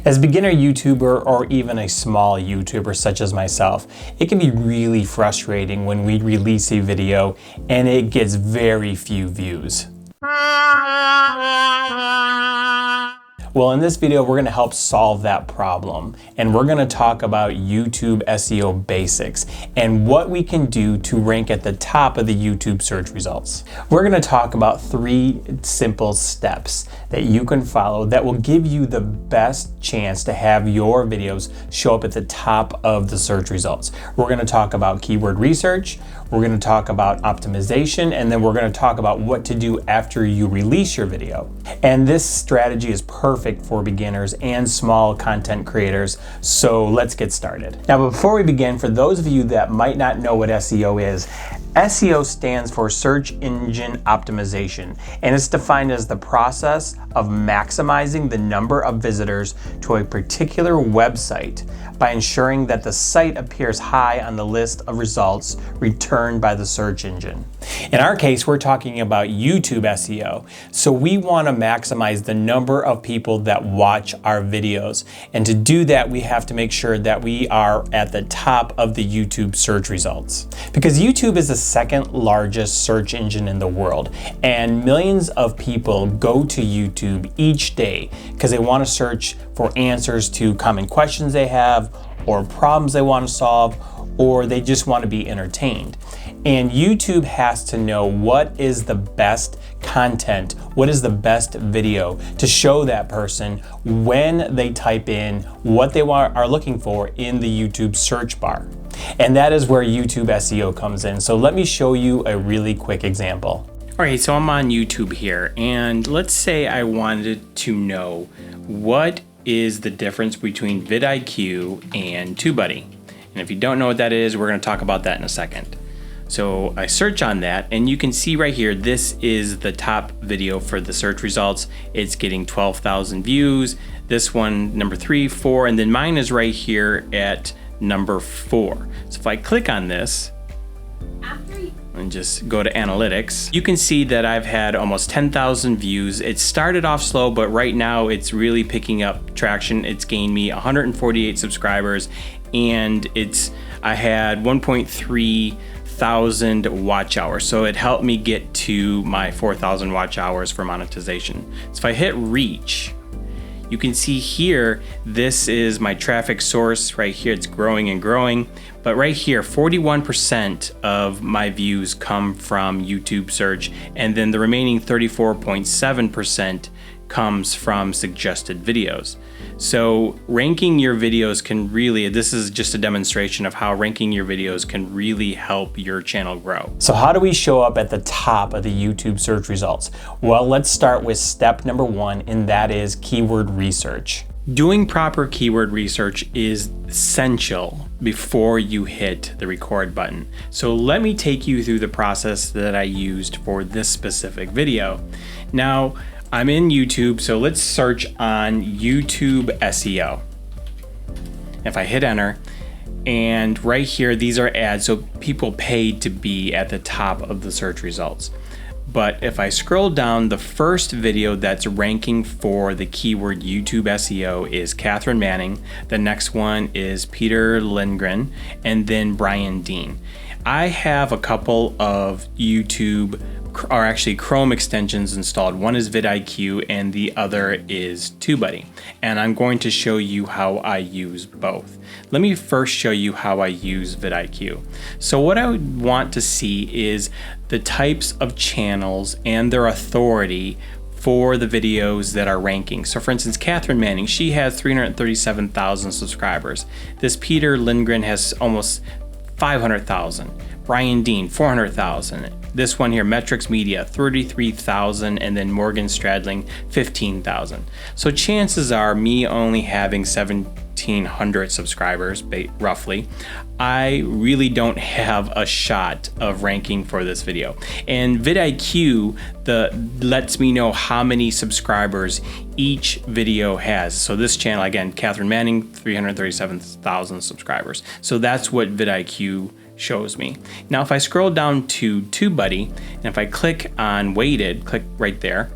As a beginner YouTuber or even a small YouTuber such as myself, it can be really frustrating when we release a video and it gets very few views. Well, in this video, we're going to help solve that problem, and we're going to talk about YouTube SEO Basics and what we can do to rank at the top of the YouTube search results. We're going to talk about 3 simple steps that you can follow that will give you the best chance to have your videos show up at the top of the search results. We're going to talk about keyword research, we're going to talk about optimization, and then we're going to talk about what to do after you release your video. And this strategy is perfect for beginners and small content creators, so let's get started. Now, before we begin, for those of you that might not know what SEO is, SEO stands for Search Engine Optimization, and it's defined as the process of maximizing the number of visitors to a particular website by ensuring that the site appears high on the list of results returned by the search engine. In our case, we're talking about YouTube SEO, so we want to maximize the number of people that watch our videos, and to do that we have to make sure that we are at the top of the YouTube search results. Because YouTube is the second largest search engine in the world, and millions of people go to YouTube each day because they want to search for answers to common questions they have, or problems they want to solve, or they just want to be entertained. And YouTube has to know what is the best content, what is the best video to show that person when they type in what they are looking for in the YouTube search bar. And that is where YouTube SEO comes in. So let me show you a really quick example. All right, so I'm on YouTube here, and let's say I wanted to know what is the difference between vidIQ and TubeBuddy. And if you don't know what that is, we're going to talk about that in a second. So I search on that, and you can see right here, this is the top video for the search results. It's getting 12,000 views. This one, number 3, 4, and then mine is right here at number 4. So if I click on this and just go to analytics, you can see that I've had almost 10,000 views. It started off slow, but right now it's really picking up traction. It's gained me 148 subscribers, and I had 1.3 thousand watch hours. So it helped me get to my 4,000 watch hours for monetization. So if I hit reach, you can see here, this is my traffic source right here. It's growing and growing, but right here, 41% of my views come from YouTube search, and then the remaining 34.7% comes from suggested videos. So ranking your videos can really, this is just a demonstration of how ranking your videos can really help your channel grow. So how do we show up at the top of the YouTube search results? Well, let's start with step number 1, and that is keyword research. Doing proper keyword research is essential before you hit the record button. So let me take you through the process that I used for this specific video. Now, I'm in YouTube, so let's search on YouTube SEO. If I hit enter, and right here, these are ads, so people paid to be at the top of the search results. But if I scroll down, the first video that's ranking for the keyword YouTube SEO is Catherine Manning. The next one is Peter Lindgren, and then Brian Dean. I have a couple of YouTube, or actually Chrome extensions installed. One is vidIQ and the other is TubeBuddy. And I'm going to show you how I use both. Let me first show you how I use vidIQ. So what I would want to see is the types of channels and their authority for the videos that are ranking. So for instance, Catherine Manning, she has 337,000 subscribers. This Peter Lindgren has almost 500,000. Brian Dean, 400,000. This one here, Metrics Media, 33,000, and then Morgan Stradling, 15,000. So chances are, me only having 1,700 subscribers, roughly, I really don't have a shot of ranking for this video. And vidIQ lets me know how many subscribers each video has. So this channel, again, Catherine Manning, 337,000 subscribers. So that's what vidIQ shows me. Now if I scroll down to TubeBuddy, and if I click on weighted, click right there,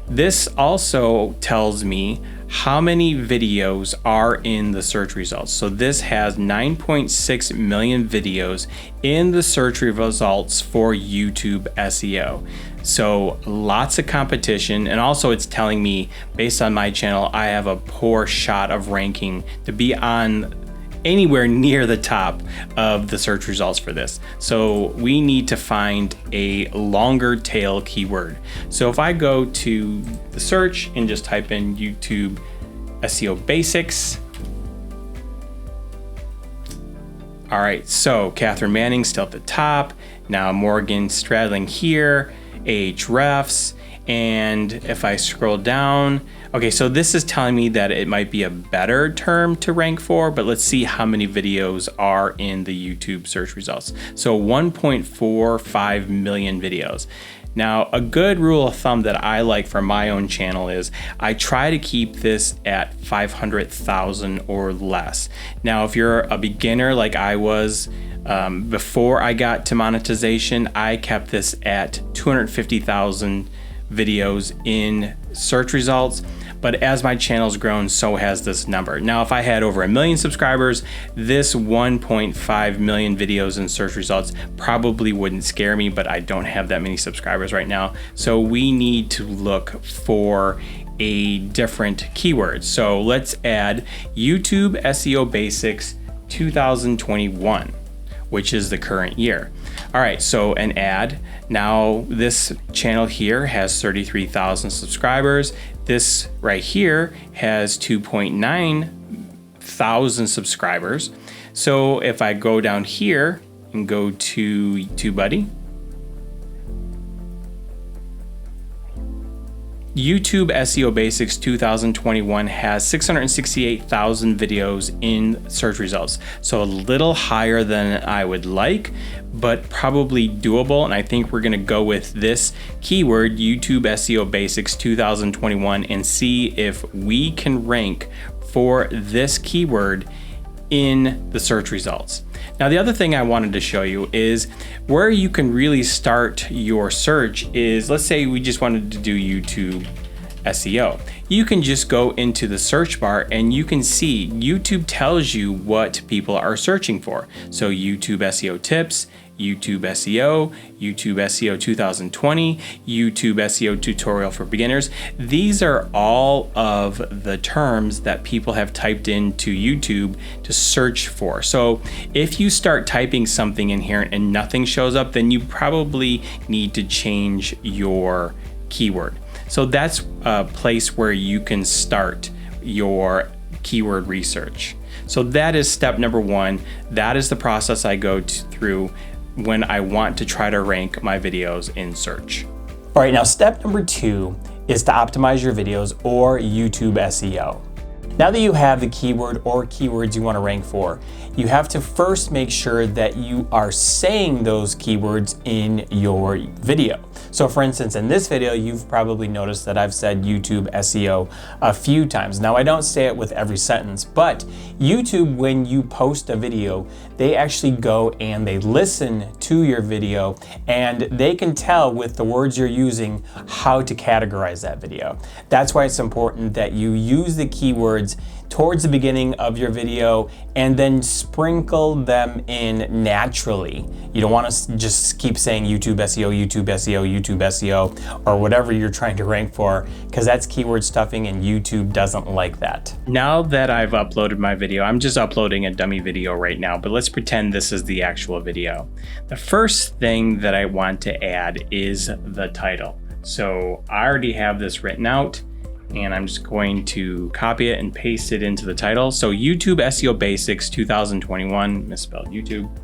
this also tells me how many videos are in the search results. So this has 9.6 million videos in the search results for YouTube SEO. So lots of competition, and also it's telling me based on my channel I have a poor shot of ranking to be on anywhere near the top of the search results for this. So we need to find a longer tail keyword. So if I go to the search and just type in YouTube SEO Basics. All right, so Catherine Manning still at the top. Now Morgan straddling here, Ahrefs, and if I scroll down, okay, so this is telling me that it might be a better term to rank for, but let's see how many videos are in the YouTube search results. So 1.45 million videos. Now, a good rule of thumb that I like for my own channel is I try to keep this at 500,000 or less. Now, if you're a beginner like I was, before I got to monetization, I kept this at 250,000 videos in search results. But as my channel's grown, so has this number. Now, if I had over 1 million subscribers, this 1.5 million videos in search results probably wouldn't scare me, but I don't have that many subscribers right now. So we need to look for a different keyword. So let's add YouTube SEO Basics 2021, which is the current year. All right, so an ad. Now this channel here has 33,000 subscribers. This right here has 2.9 thousand subscribers. So if I go down here and go to TubeBuddy, YouTube SEO Basics 2021 has 668,000 videos in search results. So a little higher than I would like, but probably doable. And I think we're gonna go with this keyword, YouTube SEO Basics 2021, and see if we can rank for this keyword in the search results. Now, the other thing I wanted to show you is where you can really start your search is, let's say we just wanted to do YouTube SEO. You can just go into the search bar and you can see YouTube tells you what people are searching for. So YouTube SEO tips, YouTube SEO, YouTube SEO 2020, YouTube SEO tutorial for beginners. These are all of the terms that people have typed into YouTube to search for. So if you start typing something in here and nothing shows up, then you probably need to change your keyword. So that's a place where you can start your keyword research. So that is step number one. That is the process I go through when I want to try to rank my videos in search. All right, now step number two is to optimize your videos or YouTube SEO. Now that you have the keyword or keywords you want to rank for, you have to first make sure that you are saying those keywords in your video. So for instance, in this video, you've probably noticed that I've said YouTube SEO a few times. Now, I don't say it with every sentence, but YouTube, when you post a video, they actually go and they listen to your video and they can tell with the words you're using how to categorize that video. That's why it's important that you use the keywords towards the beginning of your video and then sprinkle them in naturally. You don't want to just keep saying YouTube SEO, YouTube SEO, YouTube SEO, or whatever you're trying to rank for, because that's keyword stuffing and YouTube doesn't like that. Now that I've uploaded my video, I'm just uploading a dummy video right now, but let's pretend this is the actual video. The first thing that I want to add is the title. So I already have this written out, and I'm just going to copy it and paste it into the title. So YouTube SEO Basics 2021, misspelled YouTube.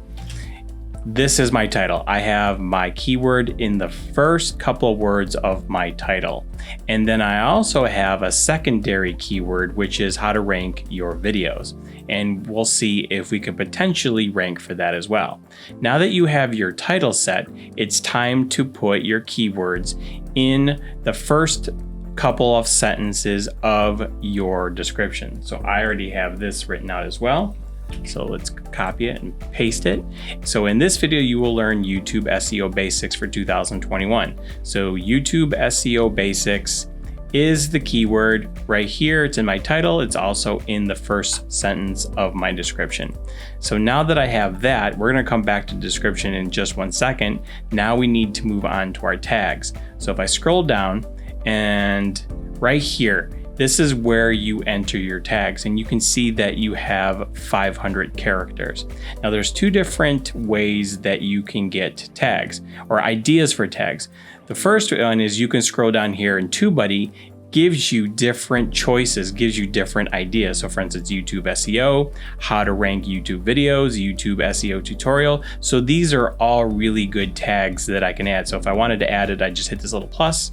This is my title. I have my keyword in the first couple of words of my title. And then I also have a secondary keyword, which is how to rank your videos. And we'll see if we could potentially rank for that as well. Now that you have your title set, it's time to put your keywords in the first couple of sentences of your description. So I already have this written out as well. So let's copy it and paste it. So in this video, you will learn YouTube SEO Basics for 2021. So YouTube SEO Basics is the keyword right here. It's in my title. It's also in the first sentence of my description. So now that I have that, we're going to come back to the description in just 1 second. Now we need to move on to our tags. So if I scroll down, and right here, this is where you enter your tags, and you can see that you have 500 characters. Now there's 2 different ways that you can get tags or ideas for tags. The first one is you can scroll down here, and TubeBuddy gives you different choices, gives you different ideas. So for instance, YouTube SEO, how to rank YouTube videos, YouTube SEO tutorial. So these are all really good tags that I can add. So if I wanted to add it, I just hit this little plus,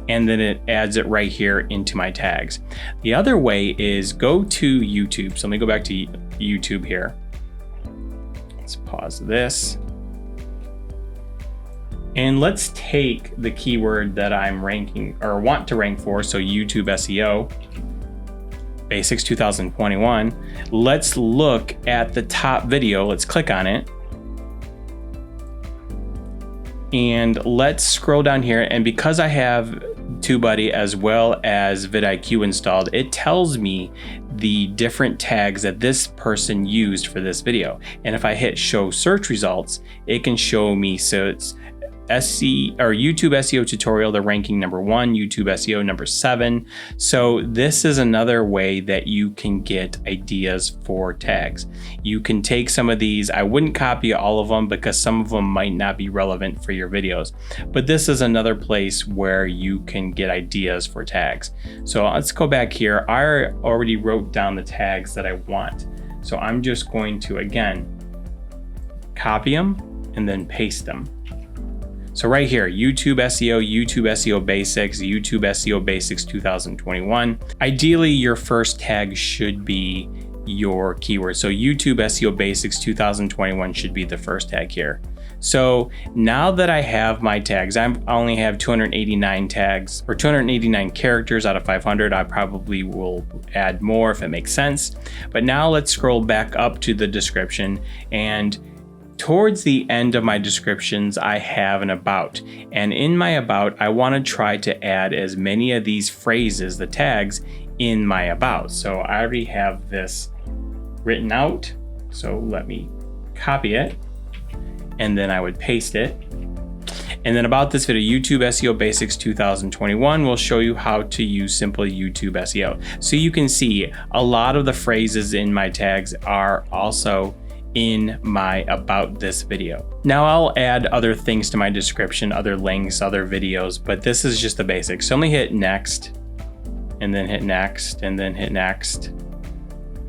and then it adds it right here into my tags. The other way is go to YouTube. So let me go back to YouTube here. Let's pause this. And let's take the keyword that I'm ranking or want to rank for. So YouTube SEO Basics 2021. Let's look at the top video. Let's click on it. And let's scroll down here. And because I have TubeBuddy as well as vidIQ installed, it tells me the different tags that this person used for this video. And if I hit show search results, it can show me, so it's YouTube SEO tutorial, the ranking #1, YouTube SEO #7. So this is another way that you can get ideas for tags. You can take some of these. I wouldn't copy all of them because some of them might not be relevant for your videos, but this is another place where you can get ideas for tags. So let's go back here. I already wrote down the tags that I want. So I'm just going to, again, copy them and then paste them. So right here, YouTube SEO, YouTube SEO Basics, YouTube SEO Basics 2021. Ideally, your first tag should be your keyword. So YouTube SEO Basics 2021 should be the first tag here. So now that I have my tags, I only have 289 tags or 289 characters out of 500. I probably will add more if it makes sense. But now let's scroll back up to the description, and towards the end of my descriptions, I have an about. And in my about, I want to try to add as many of these phrases, the tags, in my about. So I already have this written out. So let me copy it, and then I would paste it. And then about this video, YouTube SEO Basics 2021 will show you how to use simple YouTube SEO. So you can see a lot of the phrases in my tags are also in my about this video. Now I'll add other things to my description, other links, other videos, but this is just the basics. So let me hit next, and then hit next, and then hit next.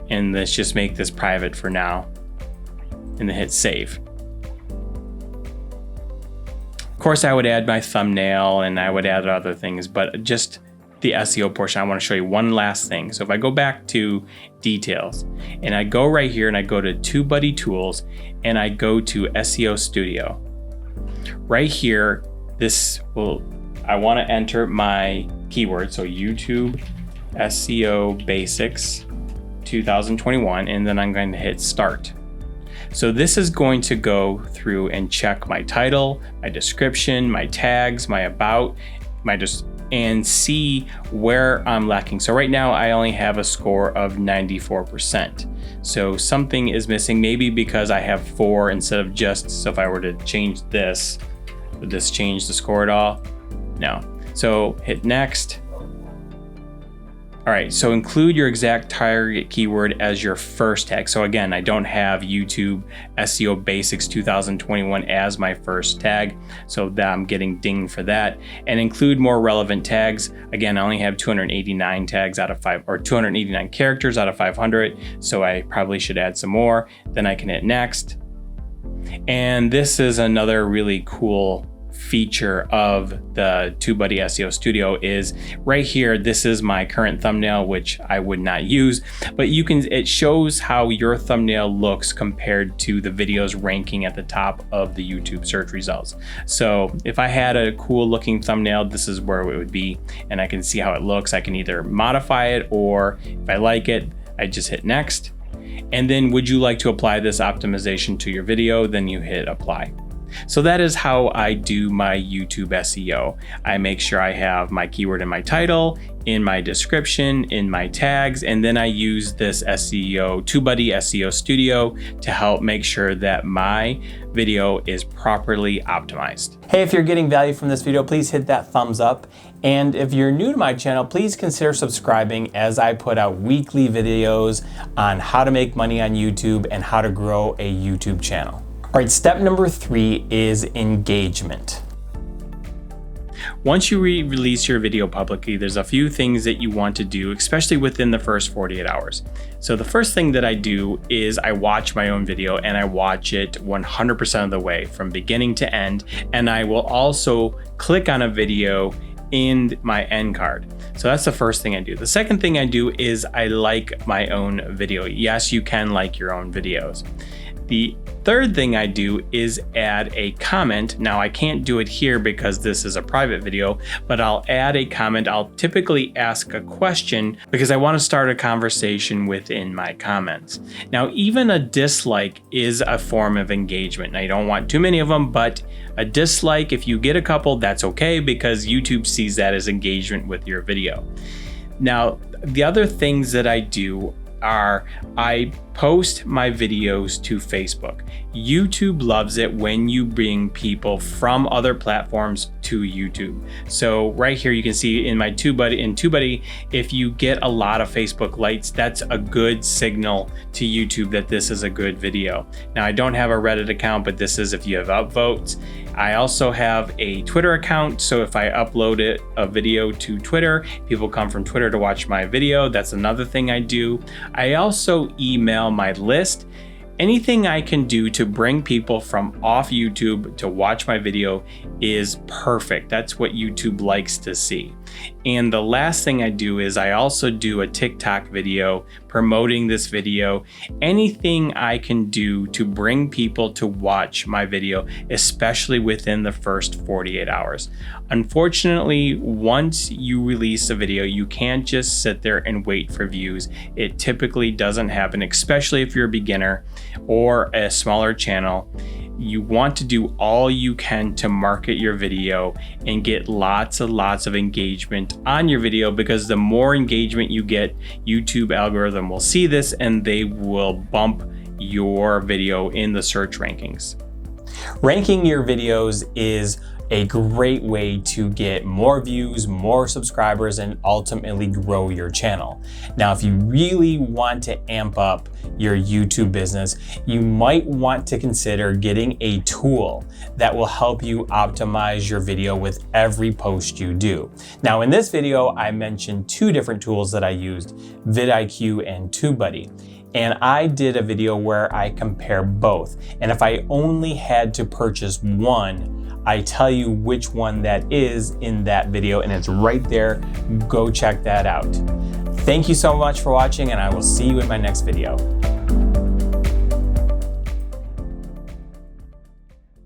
And let's just make this private for now, and then hit save. Of course, I would add my thumbnail and I would add other things, but just the SEO portion, I want to show you one last thing. So if I go back to details, and I go right here and I go to TubeBuddy tools, and I go to SEO Studio. Right here, I want to enter my keyword. So YouTube SEO Basics 2021, and then I'm going to hit start. So this is going to go through and check my title, my description, my tags, my about, and see where I'm lacking. So right now I only have a score of 94%. So something is missing, maybe because I have 4 instead of just, so if I were to change this, would this change the score at all? No. So hit next. All right, so include your exact target keyword as your first tag. So again, I don't have YouTube SEO Basics 2021 as my first tag, so that I'm getting dinged for that. And include more relevant tags. Again, I only have 289 tags out of 289 characters out of 500, so I probably should add some more. Then I can hit next. And this is another really cool feature of the TubeBuddy SEO Studio is right here. This is my current thumbnail, which I would not use, but it shows how your thumbnail looks compared to the videos ranking at the top of the YouTube search results. So if I had a cool looking thumbnail, this is where it would be, and I can see how it looks. I can either modify it, or if I like it, I just hit next. And then would you like to apply this optimization to your video? Then you hit apply. So that is how I do my YouTube SEO. I make sure I have my keyword in my title, in my description, in my tags, and then I use this TubeBuddy SEO Studio to help make sure that my video is properly optimized. Hey, if you're getting value from this video, please hit that thumbs up. And if you're new to my channel, please consider subscribing as I put out weekly videos on how to make money on YouTube and how to grow a YouTube channel. All right, step number 3 is engagement. Once you release your video publicly, there's a few things that you want to do, especially within the first 48 hours. So the first thing that I do is I watch my own video, and I watch it 100% of the way from beginning to end. And I will also click on a video in my end card. So that's the first thing I do. The second thing I do is I like my own video. Yes, you can like your own videos. The third thing I do is add a comment. Now I can't do it here because this is a private video, but I'll add a comment. I'll typically ask a question because I want to start a conversation within my comments. Now, even a dislike is a form of engagement. Now, you don't want too many of them, but a dislike, if you get a couple, that's okay because YouTube sees that as engagement with your video. Now, the other things that I do are I post my videos to Facebook. YouTube loves it when you bring people from other platforms to YouTube. So right here you can see in my TubeBuddy, if you get a lot of Facebook likes, that's a good signal to YouTube that this is a good video. Now I don't have a Reddit account, but this is if you have upvotes. I also have a Twitter account, so if I upload a video to Twitter, people come from Twitter to watch my video. That's another thing I do. I also email my list. Anything I can do to bring people from off YouTube to watch my video is perfect. That's what YouTube likes to see. And the last thing I do is I also do a TikTok video promoting this video. Anything I can do to bring people to watch my video, especially within the first 48 hours. Unfortunately, once you release a video, you can't just sit there and wait for views. It typically doesn't happen, especially if you're a beginner or a smaller channel. You want to do all you can to market your video and get lots of engagement on your video, because the more engagement you get, YouTube algorithm will see this and they will bump your video in the search rankings. Ranking your videos is a great way to get more views, more subscribers, and ultimately grow your channel. Now, if you really want to amp up your YouTube business, you might want to consider getting a tool that will help you optimize your video with every post you do. Now, in this video, I mentioned 2 different tools that I used, vidIQ and TubeBuddy. And I did a video where I compare both. And if I only had to purchase one, I tell you which one that is in that video, and it's right there. Go check that out. Thank you so much for watching, and I will see you in my next video.